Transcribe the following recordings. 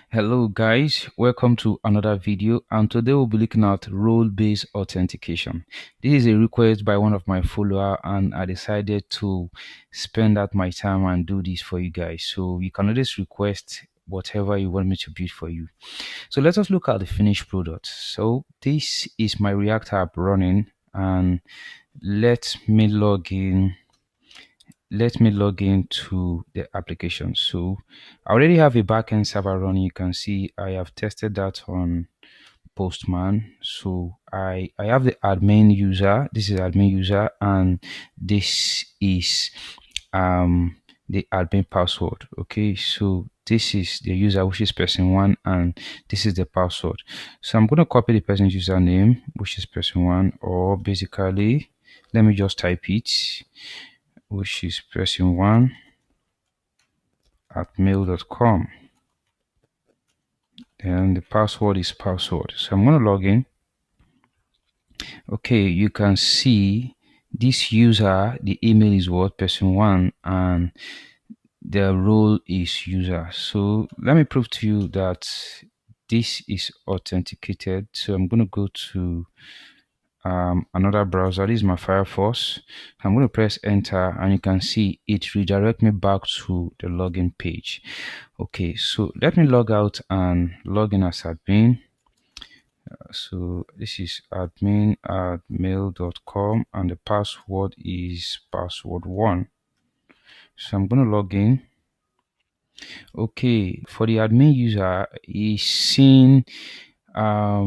Hello guys, welcome to another video, and today we'll be looking at role-based authentication. This is a request by one of my follower, and I decided to spend out my time and do this for you guys. So you can always request whatever you want me to build for you. So let us look at the finished product. So this is my React app running, and let me log in let me log into the application. So I already have a backend server running. You can see I have tested that on Postman. So I have the admin user. This is admin user, and this is um the admin password. Okay, so this is the user, which is person one, and this is the password. So I'm going to copy the person's username, which is person one, or basically let me just type it, which is person1 at mail.com. Then the password is password. So I'm going to log in. Okay, you can see this user, the email is what, person1, and the role is user. So let me prove to you that this is authenticated. So I'm going to go to another browser. This is my Firefox. I'm going to press enter, and you can see it redirect me back to the login page. Okay, so let me log out and log in as admin. So this is admin at mail.com, and the password is password1. So I'm going to log in. Okay, for the admin user, he's seen a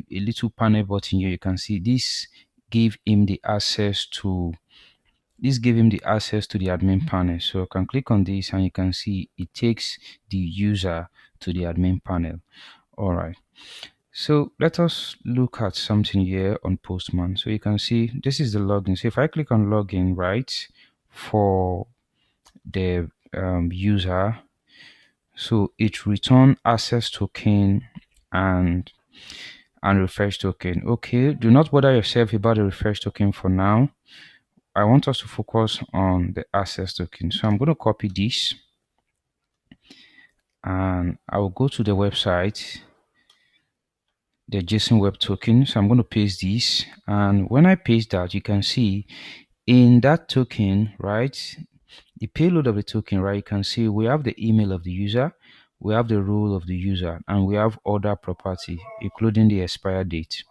little panel button here. You can see this give him the access to the admin panel. So I can click on this, and you can see it takes the user to the admin panel. All right, so let us look at something here on Postman. So you can see this is the login. So if I click on login, right, for the user, so it return access token and refresh token. Okay, do not bother yourself about the refresh token for now. I want us to focus on the access token. So I'm going to copy this, and I will go to the website, the JSON web token. So I'm going to paste this, and when I paste that, you can see in that token, right, the payload of the token, right, you can see we have the email of the user, we have the role of the user, and we have other property, including the expire date.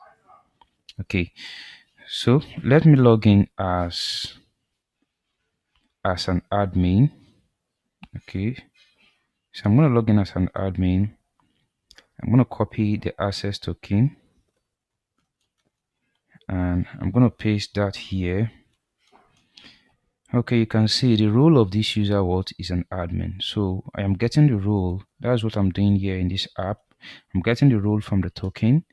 Okay, so let me log in as an admin. Okay, so I'm going to log in as an admin. I'm going to copy the access token, and I'm going to paste that here. Okay, you can see the role of this user is an admin. So I am getting the role. That's what I'm doing here in this app. I'm getting the role from the token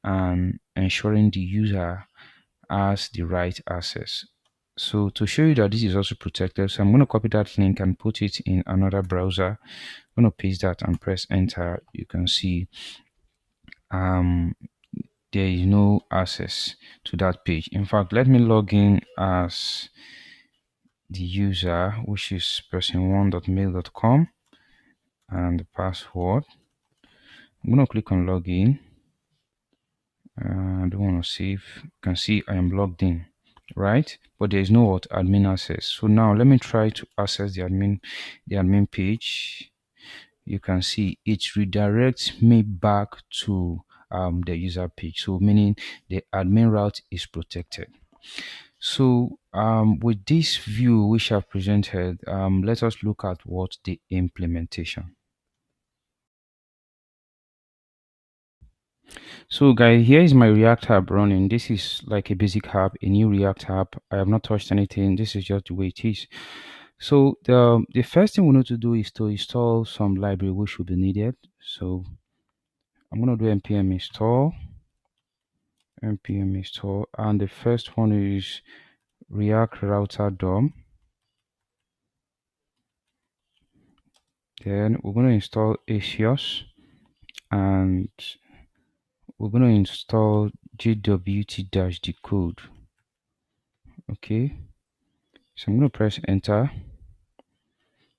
and ensuring the user has the right access. So to show you that this is also protected, so I'm going to copy that link and put it in another browser. I'm going to paste that and press enter. You can see there is no access to that page. In fact, let me log in as the user, which is person1.mail.com, and the password. I'm going to click on login. I don't want to save. You can see I am logged in, right? But there is no admin access. So now let me try to access the admin page. You can see it redirects me back to the user page. So meaning the admin route is protected. So with this view which I've presented, let us look at what the implementation. So guys, here is my React app running. This is like a basic app, a new React app. I have not touched anything. This is just the way it is. So the first thing we need to do is to install some library which will be needed. So I'm going to do npm install, and the first one is React Router DOM. Then we're going to install Asios, and we're going to install gwt-decode. Okay, so I'm going to press enter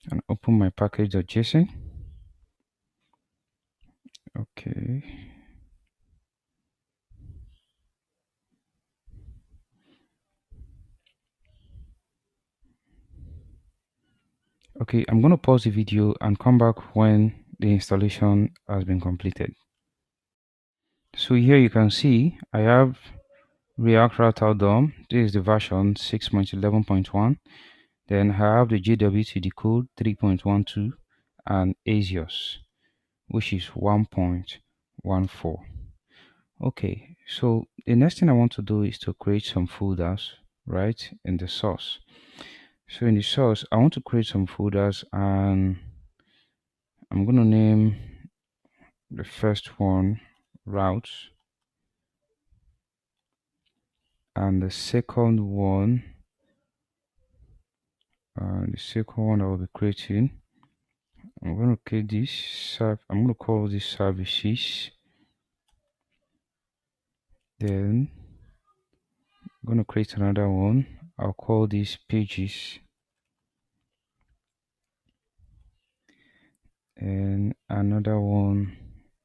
and open my package.json. Okay. Okay, I'm going to pause the video and come back when the installation has been completed. So here you can see I have React Router DOM. This is the version 6.11.1. Then I have the JWT decode 3.12 and ASIOS, which is 1.14. Okay, so the next thing I want to do is to create some folders, right, in the source. So in the source, I want to create some folders, and I'm going to name the first one routes, and the second one I will be creating, I'm going to create this, I'm going to call this services. Then I'm going to create another one. I'll call this pages, and another one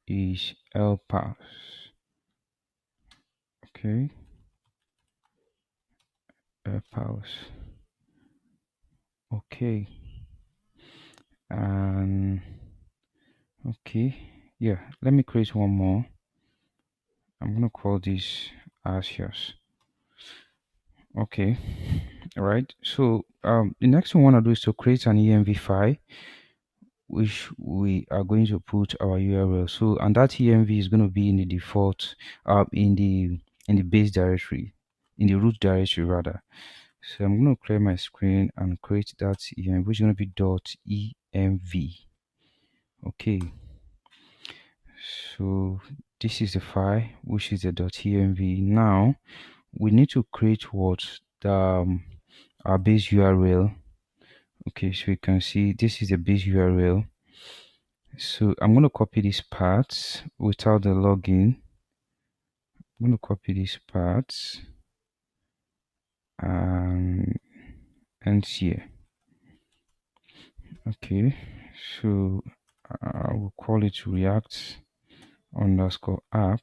is helpers. Okay, helpers. Okay, and okay, yeah, let me create one more. I'm gonna call this Asios. Okay, all right. So the next thing I want to do is to create an env file, which we are going to put our URL. So, and that env is going to be in the default, in the base directory, in the root directory rather. So I'm going to clear my screen and create that env, which is going to be .env. Okay, so this is the file, which is the .env. Now we need to create what the our base URL. Okay, so you can see this is the base URL. So I'm going to copy this part without the login. I'm going to copy this part and here. Okay, so I will call it React underscore app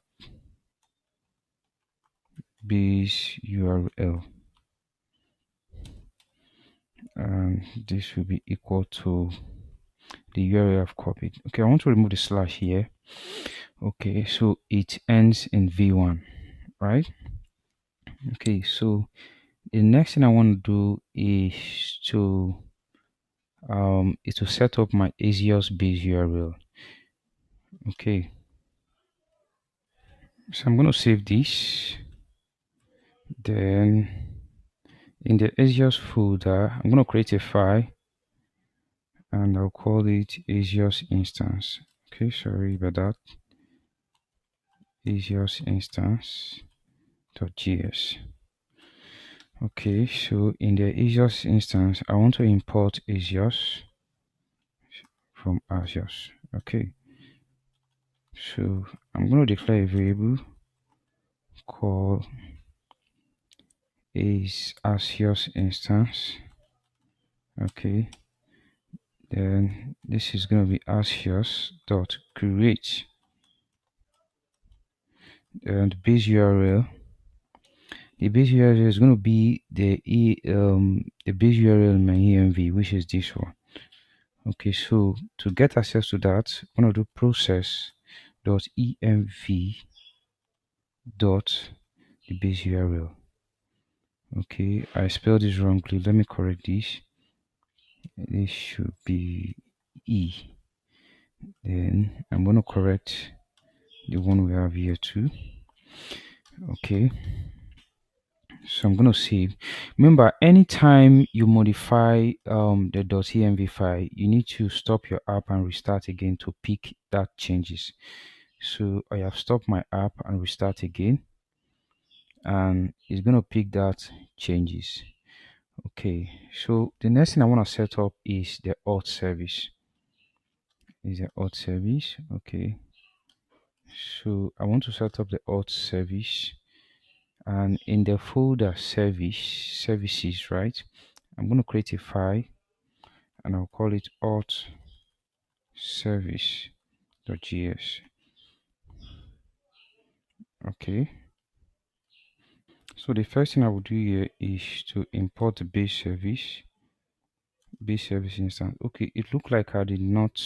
base URL, and this will be equal to the URL I've copied. Okay, I want to remove the slash here. Okay, so it ends in v1, right? Okay, so the next thing I want to do is to set up my ASIOS base URL. Okay, so I'm going to save this. Then in the ASIOS folder, I'm going to create a file, and I'll call it ASIOS instance. Okay, sorry about that. ASIOS instance.js. Okay, so in the ASIOS instance, I want to import ASIOS from ASIOS. Okay, so I'm going to declare a variable called ASIOS instance. Okay, then this is going to be ASIOS.create, and the base URL. The base URL is going to be the base URL in my env, which is this one. Okay, so to get access to that, I'm going to do process.env dot the base URL. Okay, I spelled this wrongly. Let me correct this. This should be E. Then I'm going to correct the one we have here too. Okay, so I'm going to save. Remember, anytime you modify the .env file, you need to stop your app and restart again to pick that changes. So I have stopped my app and restart again, and it's going to pick that changes. Okay, so the next thing I want to set up is the Auth service. Okay, so I want to set up the Auth service, and in the folder services, right, I'm going to create a file, and I'll call it Auth service.js. Okay. So the first thing I will do here is to import the base service instance. Okay, it looked like I did not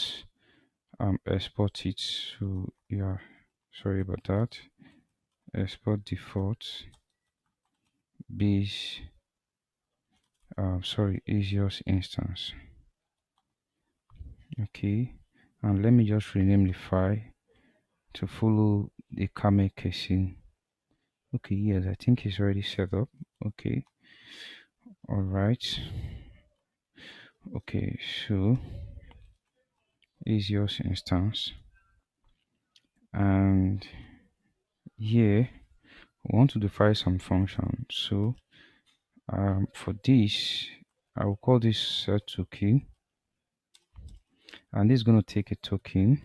export it. So yeah, sorry about that. Export default base sorry, Asios instance. Okay, and let me just rename the file to follow the camel casing. Okay, yes, I think it's already set up. Okay, all right. Okay, so Asios instance, and here we want to define some function. So for this, I will call this set token, and this is going to take a token.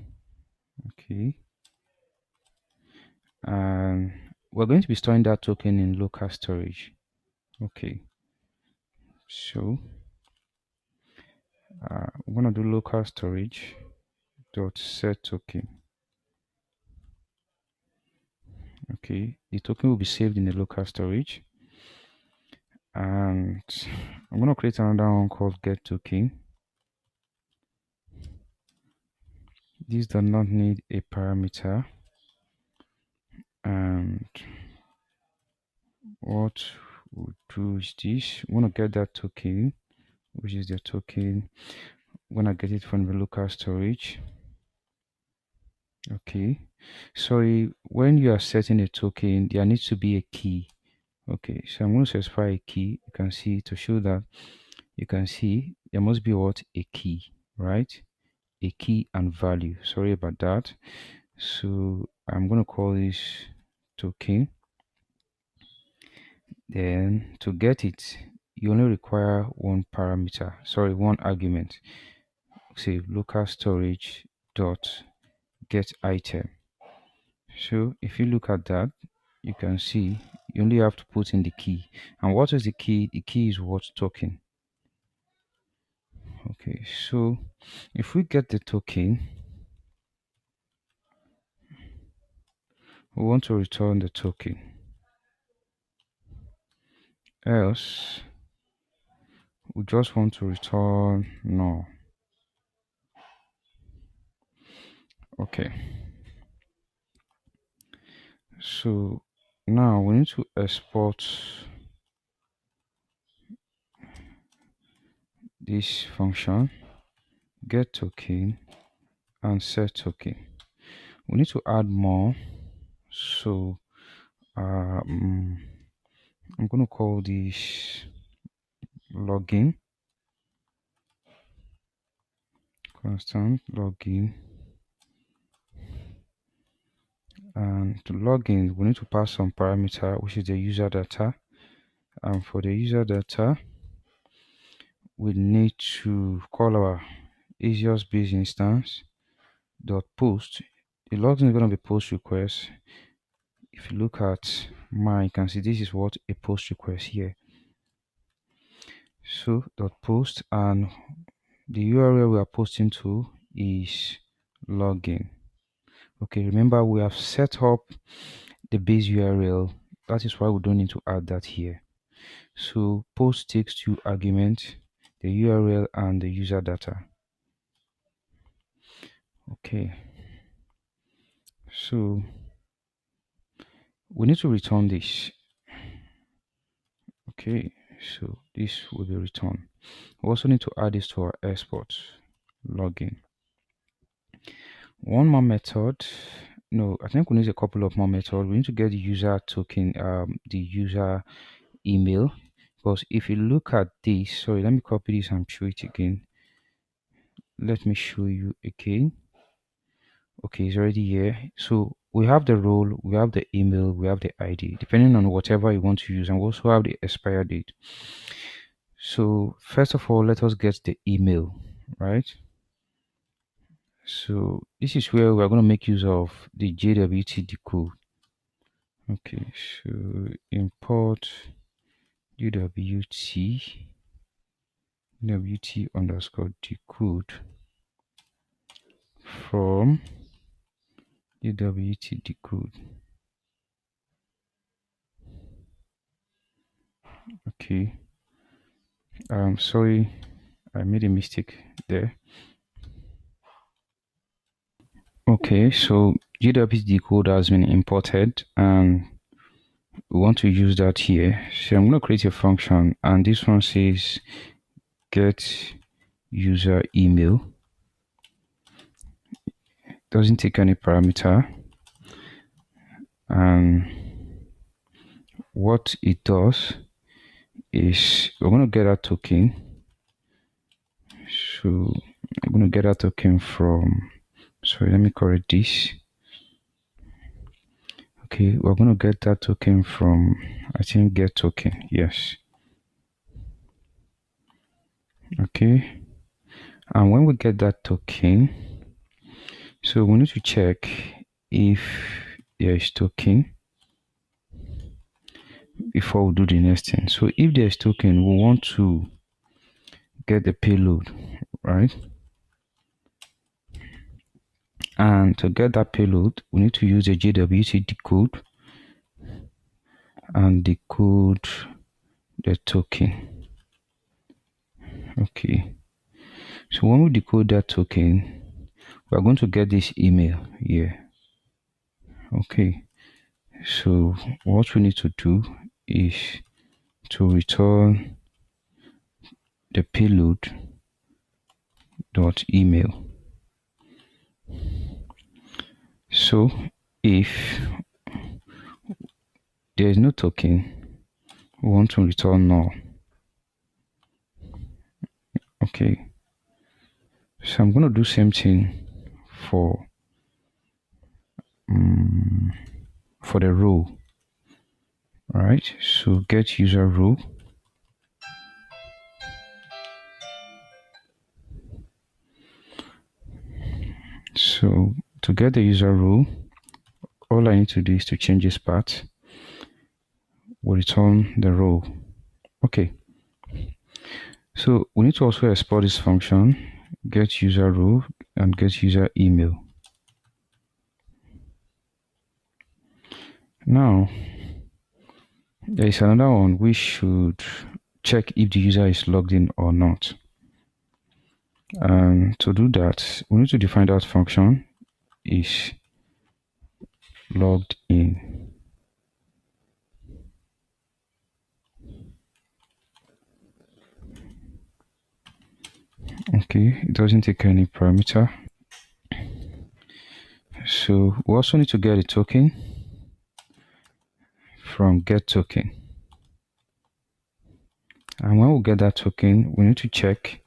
Okay, and we're going to be storing that token in local storage. Okay, so I'm going to do local storage dot set token. Okay, the token will be saved in the local storage, and I'm going to create another one called get token. This does not need a parameter, and what we'll do is this. We want to get that token, which is the token. When I get it from the local storage. Okay, sorry, when you are setting a token, there needs to be a key. Okay, so I'm going to specify a key. You can see to show that you can see there must be what a key, right? A key and value. Sorry about that. So I'm going to call this token. Then to get it, you only require one parameter, sorry, one argument. Say local storage dot get item. So if you look at that, you can see you only have to put in the key. And what is the key? The key is what token. Okay, so if we get the token, we want to return the token. Else, we just want to return no. Okay, so now we need to export this function get token and set token. We need to add more, so I'm going to call this login, constant login, and to log in we need to pass some parameter, which is the user data. And for the user data, we need to call our Asios base instance dot post. The login is going to be post request. If you look at mine, you can see this is what a post request here. So dot post, and the URL we are posting to is login. Okay, remember we have set up the base URL. That is why we don't need to add that here. So post takes two arguments, the URL and the user data. Okay, so we need to return this. Okay, so this will be returned. We also need to add this to our export login. One more method. No, I think we need a couple of more methods. We need to get the user token, the user email, because if you look at this, sorry, let me copy this and show it again. Let me show you again. Okay, it's already here. So we have the role, we have the email, we have the ID, depending on whatever you want to use, and we also have the expire date. So first of all, let us get the email, right? So this is where we're going to make use of the JWT decode. Okay, so import JWT underscore decode from JWT decode. Okay. Sorry, I made a mistake there. Okay, so GWT decode has been imported and we want to use that here. So I'm going to create a function and this one says get user email. Doesn't take any parameter, and what it does is we're going to get a token. So I'm going to get a token from, sorry, let me correct this. Okay, we're going to get that token from, I think, get token. Yes. Okay, and when we get that token, so we need to check if there is token before we do the next thing. So if there is token, we want to get the payload, right? And to get that payload, we need to use a JWT decode and decode the token. Okay, so when we decode that token, we are going to get this email here. Okay, so what we need to do is to return the payload dot email. So if there is no token, we want to return null. Okay, so I'm going to do same thing for the row. All right, so get user row. So to get the user row, all I need to do is to change this part. We'll return the row. Okay, so we need to also export this function, get user row and get user email. Now there is another one. We should check if the user is logged in or not. And to do that, we need to define that function is logged in. Okay, it doesn't take any parameter. So we also need to get a token from get token. And when we get that token, we need to check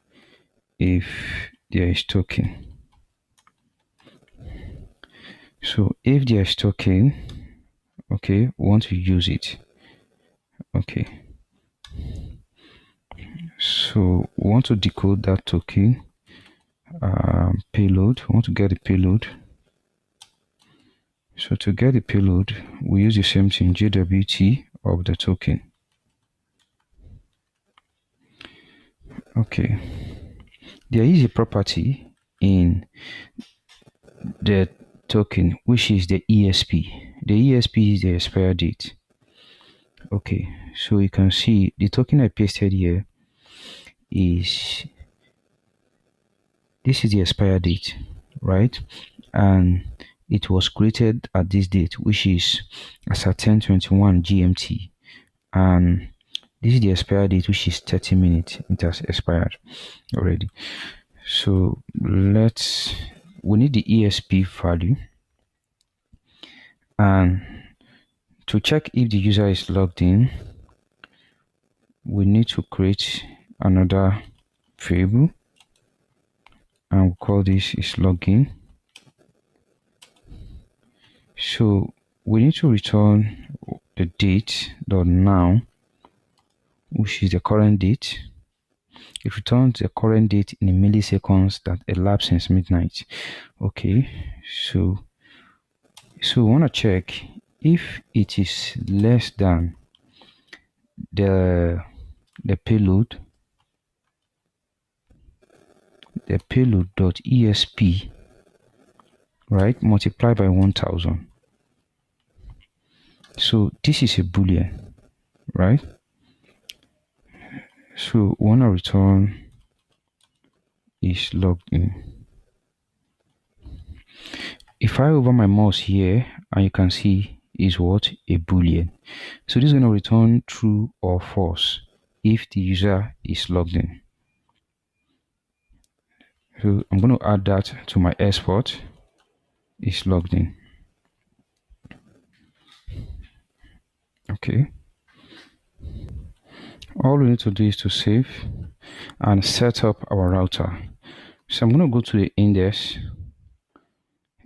if there is token. So if there is token, okay, we want to use it. Okay, so we want to decode that token payload. We want to get the payload. So to get the payload, we use the same thing, JWT of the token. Okay, there is a property in the token which is the ESP. The ESP is the expire date. Okay, so you can see the token I pasted here is, this is the expire date, right? And it was created at this date, which is as at 10:21 GMT, and this is the expire date, which is 30 minutes. It has expired already. So we need the ESP value, and to check if the user is logged in, we need to create another variable, and we'll call this is login. So we need to return the date dot now, which is the current date. It returns the current date in milliseconds that elapsed since midnight. Okay, so we want to check if it is less than the payload dot esp, right, multiplied by 1000. So this is a boolean, right? So we want to return is logged in. If I hover my mouse here, and you can see is what? A boolean. So this is going to return true or false if the user is logged in. So I'm going to add that to my export is logged in. Okay. All we need to do is to save and set up our router. So I'm going to go to the index.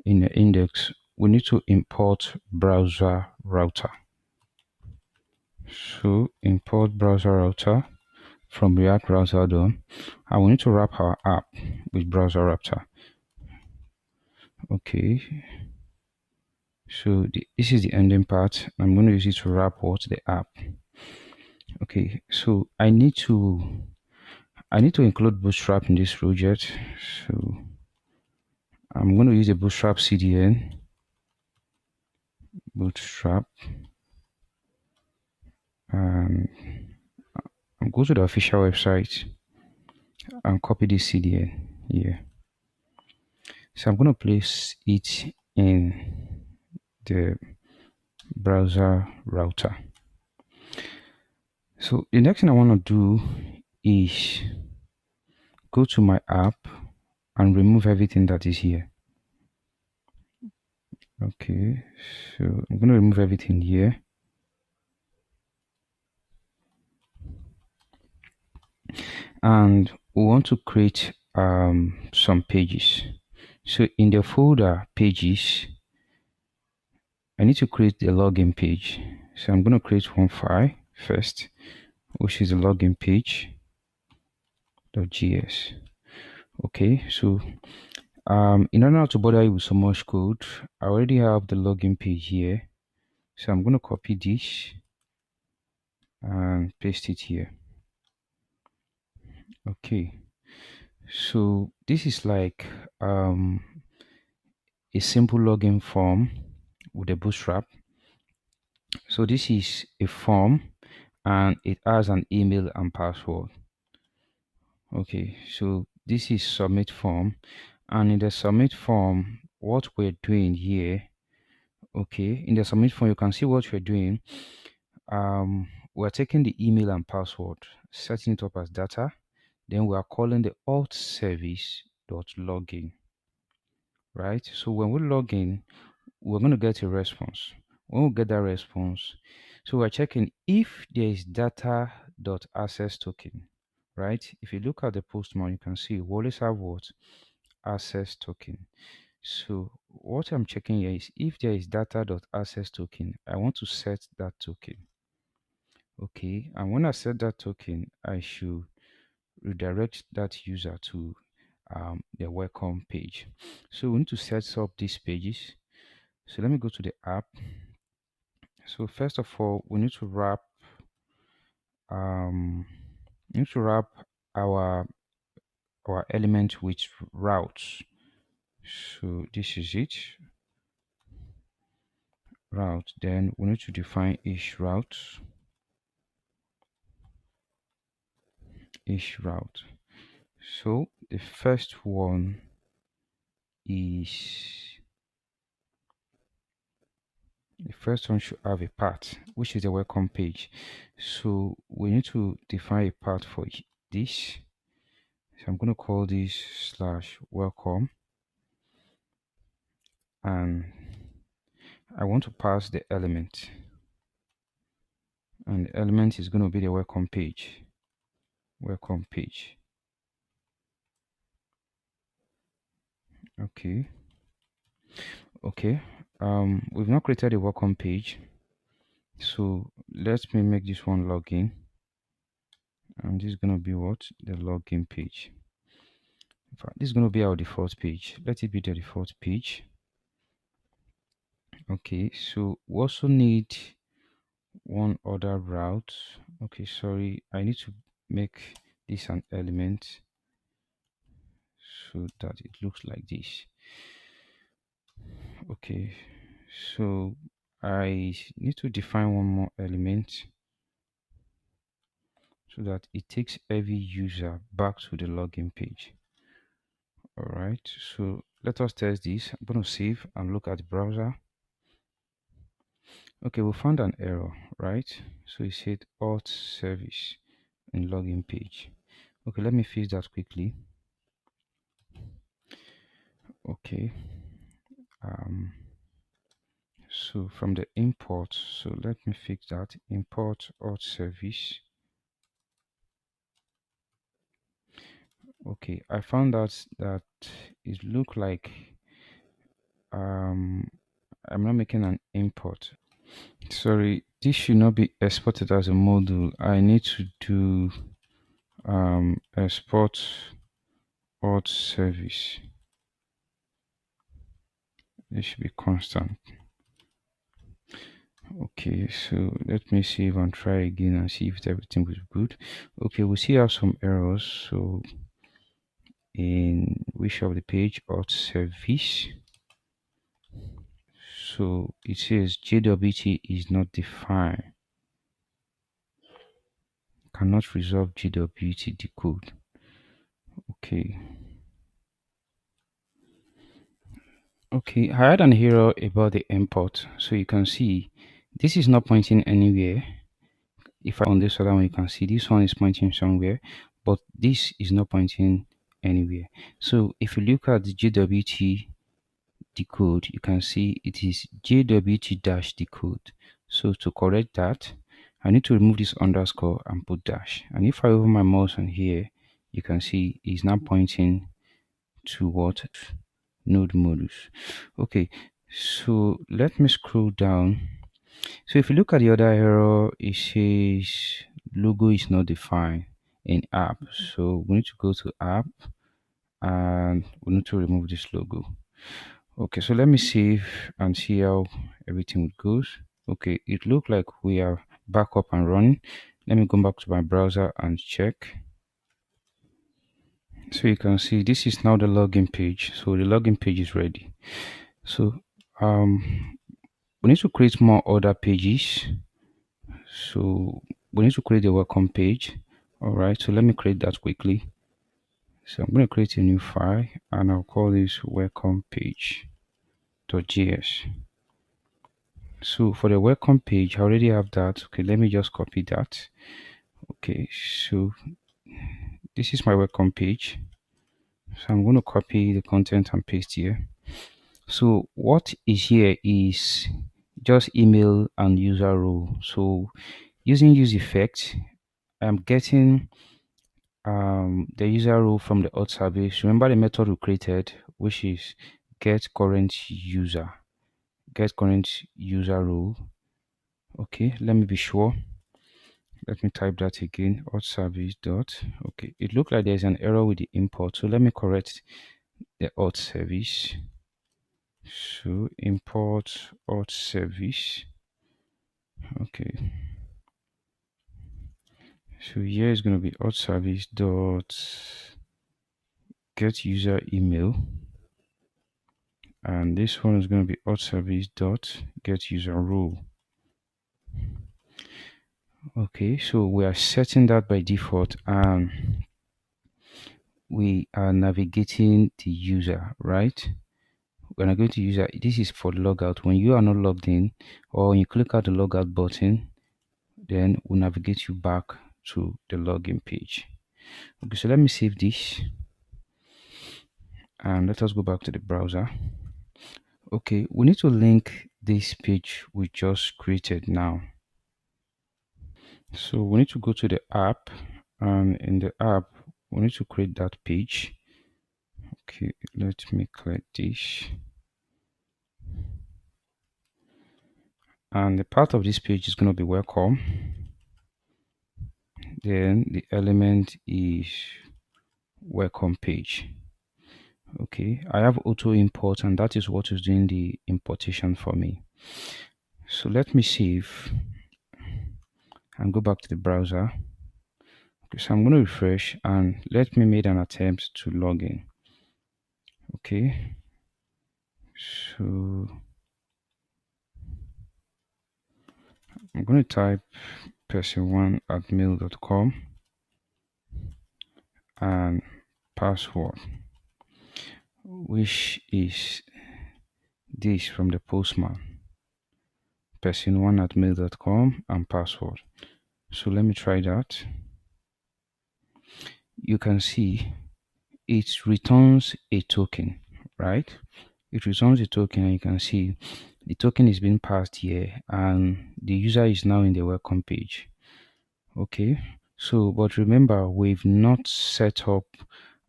In the index, we need to import browser router. So import browser router from React Router done, and we need to wrap our app with browser router. Okay. So this is the ending part. I'm going to use it to wrap what the app. Okay. So I need to include Bootstrap in this project. So I'm going to use a Bootstrap CDN. Bootstrap. And I'll go to the official website and copy this CDN here. So I'm going to place it in the browser router. So the next thing I want to do is go to my app and remove everything that is here. Okay, so I'm going to remove everything here. And we want to create some pages. So in the folder pages, I need to create the login page. So I'm going to create one file first, which is the login page.js. Okay, so in order not to bother you with so much code, I already have the login page here. So I'm going to copy this and paste it here. Okay, so this is like a simple login form with a bootstrap. So this is a form and it has an email and password. Okay, so this is submit form, and in the submit form, what we're doing here, okay, in the submit form, you can see what we're doing. We're taking the email and password, setting it up as data, then we are calling the auth service dot login, right? So when we log in, we're going to get a response. When we get that response, so we're checking if there is data dot access token, right? If you look at the postman, you can see we always have what? Access token. So what I'm checking here is if there is data dot access token, I want to set that token. Okay, and when I set that token, I should redirect that user to the welcome page. So we need to set up these pages. So let me go to the app. So first of all, we need to wrap um our element with routes. So this is it, route. Then we need to define each route. So the first one is should have a path, which is the welcome page. So we need to define a path for this. So I'm going to call this slash welcome, and I want to pass the element, and the element is going to be the welcome page. Okay. We've not created a welcome page, so let me make this one login, and this is going to be what? The login page. In fact, this is going to be our default page. Let it be the default page. Okay, so we also need one other route. Okay, sorry, I need to make this an element so that it looks like this. Okay, so I need to define one more element so that it takes every user back to the login page. All right, so let us test this. I'm going to save and look at the browser. Okay, we found an error, right? So it said Auth service in login page. Okay, let me fix that quickly. Okay, um, so from the import, so let me fix that. Import Auth service. Okay, I found out that it looked like um I'm not making an import. Sorry, this should not be exported as a module. I need to do export Auth service. This should be constant. Okay, so let me save and try again and see if everything was good. Okay, we still have some errors. So in which of the page Auth service, so it says JWT is not defined, cannot resolve JWT decode. Okay. Okay, I had an error about the import. So you can see this is not pointing anywhere. If I on this other one, you can see this one is pointing somewhere, but this is not pointing anywhere. So if you look at the JWT decode, you can see it is JWT dash decode. So to correct that, I need to remove this underscore and put dash. And if I over my mouse on here, you can see it's now pointing to what? Node modus. Okay, so let me scroll down. So if you look at the other error, it says logo is not defined in app. So we need to go to app and we need to remove this logo. Okay, so let me save and see how everything goes. Okay, it looked like we are back up and running. Let me go back to my browser and check. So you can see this is now the login page. So the login page is ready. So we need to create more other pages. So we need to create a welcome page. All right, so let me create that quickly. So I'm going to create a new file and I'll call this welcome page.js. So for the welcome page, I already have that. Okay, let me just copy that. Okay, so this is my welcome page. So I'm going to copy the content and paste here. So what is here is just email and user role. So using use effect, I'm getting the user role from the auth service. Remember the method we created, which is get current user role. Okay, let me be sure. Let me type that again. Auth service dot. Okay, it looked like there's an error with the import, so let me correct the auth service. So import auth service. Okay, so here is going to be auth service dot get user email, and this one is going to be auth service dot get user role. Okay, so we are setting that by default and we are navigating the user, right? When I go to user, this is for logout. When you are not logged in or when you click out the logout button, then we'll navigate you back to the login page. Okay, so let me save this and let us go back to the browser. Okay, we need to link this page we just created now. So we need to go to the app, and in the app, we need to create that page. Okay, let me click this. And the part of this page is going to be welcome. Then the element is welcome page. Okay, I have auto import and that is what is doing the importation for me. So let me save and go back to the browser. Okay, so I'm going to refresh and let me make an attempt to log in. Okay, so I'm going to type person1@mail.com. and password, which is this from the postman, person1@mail.com, and password. So let me try that. You can see it returns a token, right? It returns a token, and you can see the token is being passed here, and the user is now in the welcome page. Okay, so but remember, we've not set up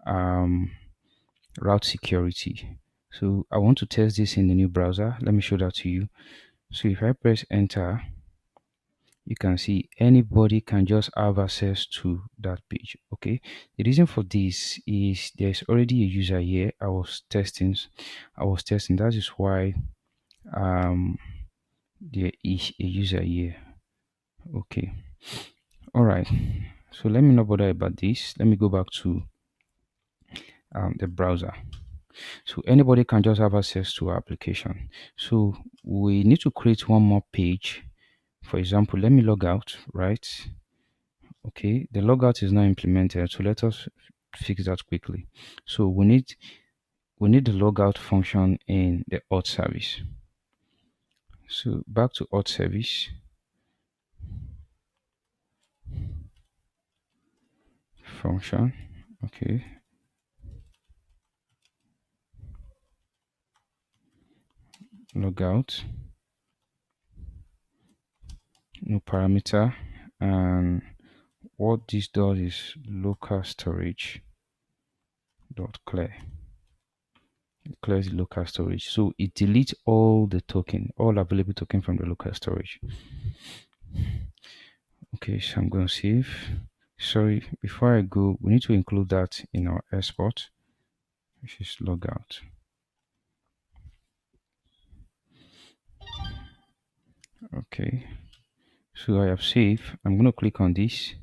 route security. So I want to test this in the new browser. Let me show that to you. So if I press enter, you can see anybody can just have access to that page. Okay, the reason for this is there's already a user here. I was testing. That is why um there is a user here. Okay, all right, so let me not bother about this. Let me go back to the browser. So anybody can just have access to our application. So we need to create one more page. For example, let me log out, right? Okay, the logout is now implemented, so let us fix that quickly. So we need the logout function in the Auth service. So back to Auth service, function, okay, logout, no parameter, and what this does is local storage dot clear. It clears the local storage, so it deletes all available token from the local storage. Okay, so I'm going to save. Sorry, before I go, we need to include that in our export, which is logout. Okay, so I have saved. I'm going to click on this.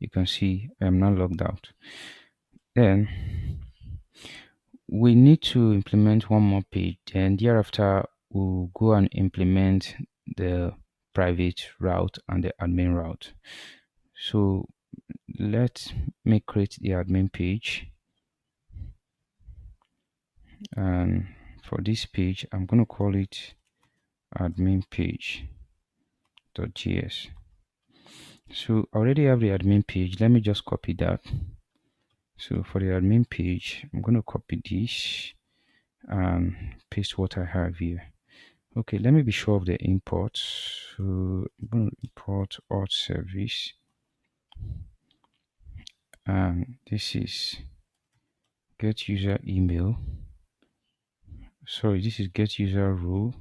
You can see I am now logged out. Then we need to implement one more page, and thereafter we'll go and implement the private route and the admin route. So let me create the admin page, and for this page I'm going to call it admin page.js. So I already have the admin page. Let me just copy that. So for the admin page, I'm going to copy this and paste what I have here. Okay, let me be sure of the import. So I'm going to import Auth service, and this is get user email. Sorry, this is get user role.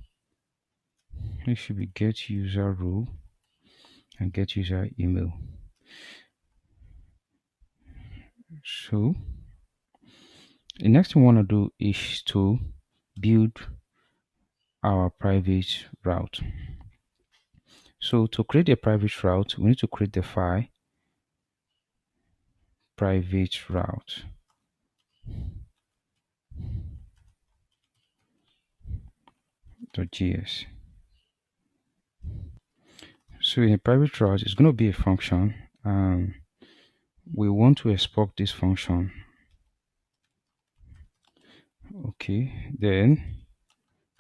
It should be get user role and get user email. So the next thing we want to do is to build our private route. So to create a private route, we need to create the file private route.js. So in a private route, it's going to be a function, and we want to export this function. Okay, then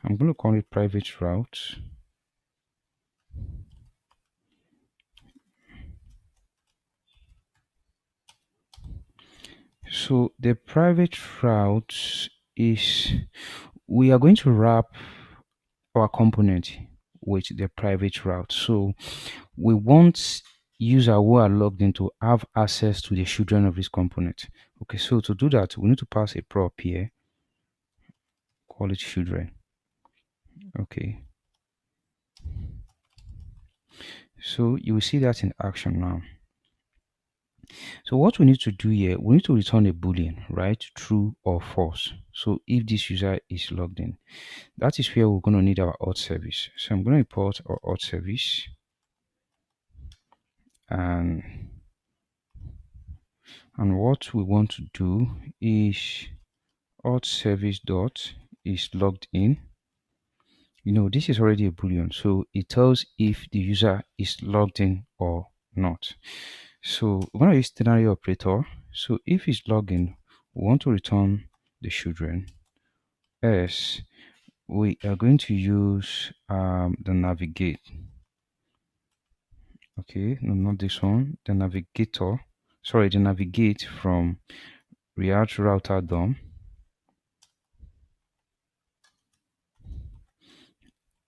I'm going to call it private route. So the private route is, we are going to wrap our component with the private route. So we want user who are logged in to have access to the children of this component. Okay, so to do that, we need to pass a prop here, call it children. Okay, so you will see that in action now. So what we need to do here, we need to return a boolean, right? True or false. So if this user is logged in, that is where we're going to need our Auth service. So I'm going to import our Auth service, and what we want to do is Auth service dot is logged in. This is already a boolean, so it tells if the user is logged in or not. So we're going to use ternary operator So if it's login, we want to return the children. Else, we are going to use the navigate. Okay, no, not this one. The navigator. Sorry, the navigate from React Router DOM.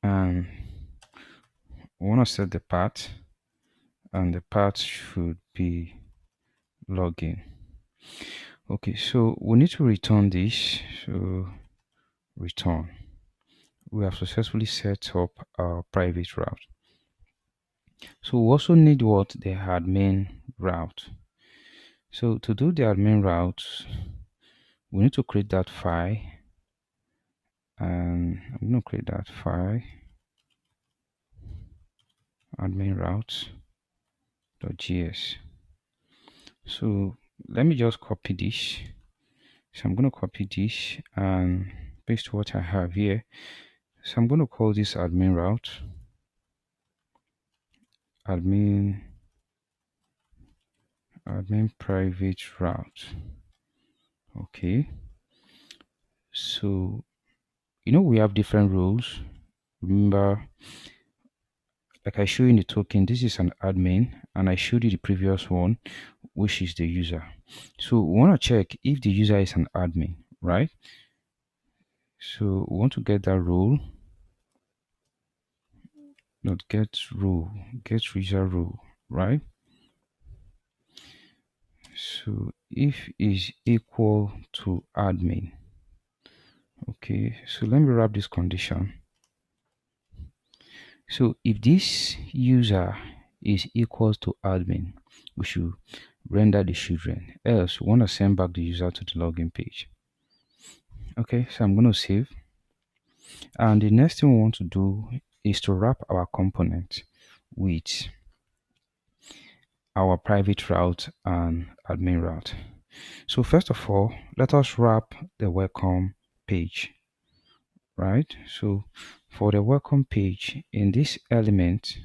And we want to set the path, and the path should be login. Okay, so we need to return this. So return. We have successfully set up our private route. So we also need what? The admin route. So to do the admin route, we need to create that file, and I'm going to create that file, admin routes.js. So let me just copy this. So I'm going to copy this and paste what I have here. So I'm going to call this admin route, admin private route. Okay. So we have different rules. Remember, like I showed you in the token, this is an admin, and I showed you the previous one, which is the user. So we want to check if the user is an admin, right? So we want to get that rule, not get rule, get user rule, right? So if is equal to admin. Okay, so let me wrap this condition. So if this user is equals to admin, we should render the children. Else, we want to send back the user to the login page. Okay, so I'm going to save. And the next thing we want to do is to wrap our component with our private route and admin route. So first of all, let us wrap the welcome page, right? So for the welcome page, in this element,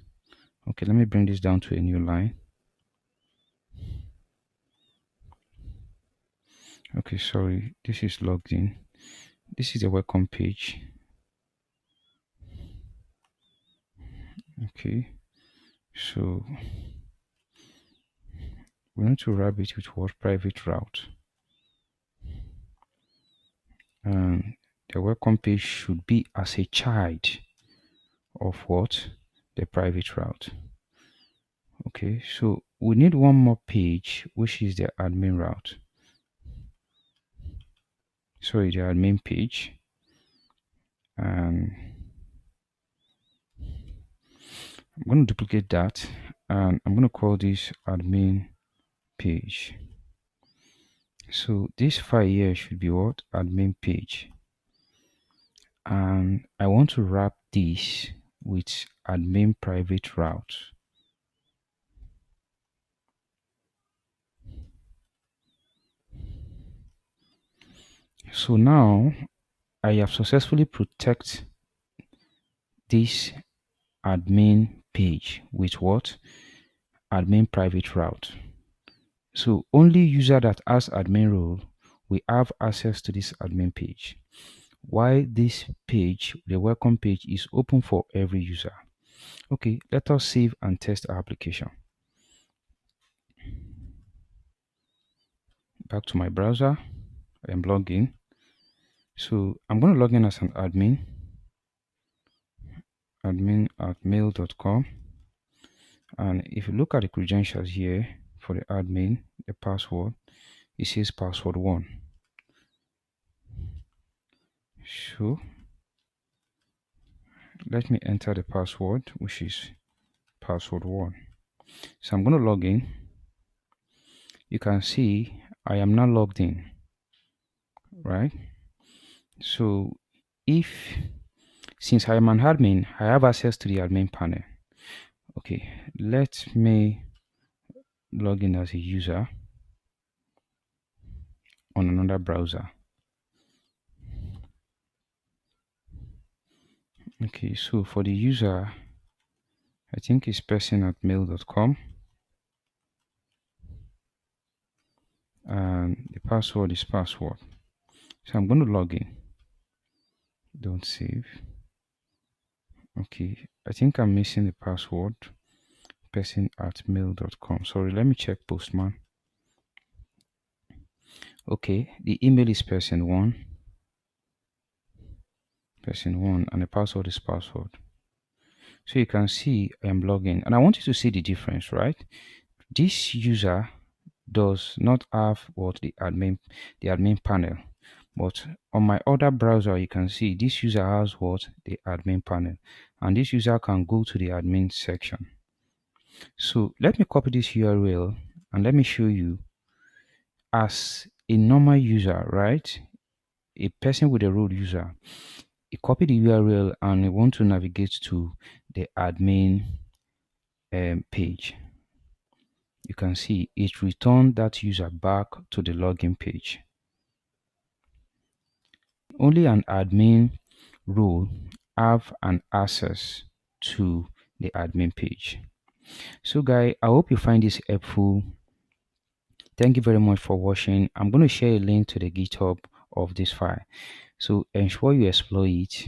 okay, let me bring this down to a new line. Okay, sorry, this is logged in. This is the welcome page. Okay, so we need to wrap it with what? Private route. And the welcome page should be as a child of what? The private route. Okay, so we need one more page, which is the admin route. Sorry, the admin page. And I'm going to duplicate that, and I'm going to call this admin page. So this file here should be what? Admin page. And I want to wrap this with admin private route. So now I have successfully protected this admin page with what? Admin private route. So only user that has admin role will have access to this admin page. While this page, the welcome page, is open for every user. Okay, let us save and test our application. Back to my browser, I'm logged in. So I'm going to log in as an admin at mail.com. And if you look at the credentials here for the admin, the password, it says password 1. So let me enter the password, which is password 1. So I'm going to log in. You can see I am now logged in, right? So since I am an admin, I have access to the admin panel. Okay, let me log in as a user on another browser. Okay, so for the user, I think it's person@mail.com. and the password is password. So I'm going to log in. Don't save. Okay, I think I'm missing the password. person@mail.com. Sorry, let me check Postman. Okay, the email is person1, and the password is password. So you can see I am logging, and I want you to see the difference, right? This user does not have what the admin panel, but on my other browser you can see this user has what the admin panel, and this user can go to the admin section. So let me copy this URL and let me show you. As a normal user, right, a person with a root user, you copy the URL and you want to navigate to the admin page. You can see it returned that user back to the login page. Only an admin role have an access to the admin page. So guys, I hope you find this helpful. Thank you very much for watching. I'm going to share a link to the GitHub of this file, so ensure you explore it.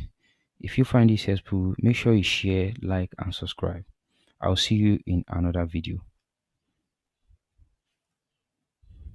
If you find this helpful, make sure you share, like and subscribe. I'll see you in another video.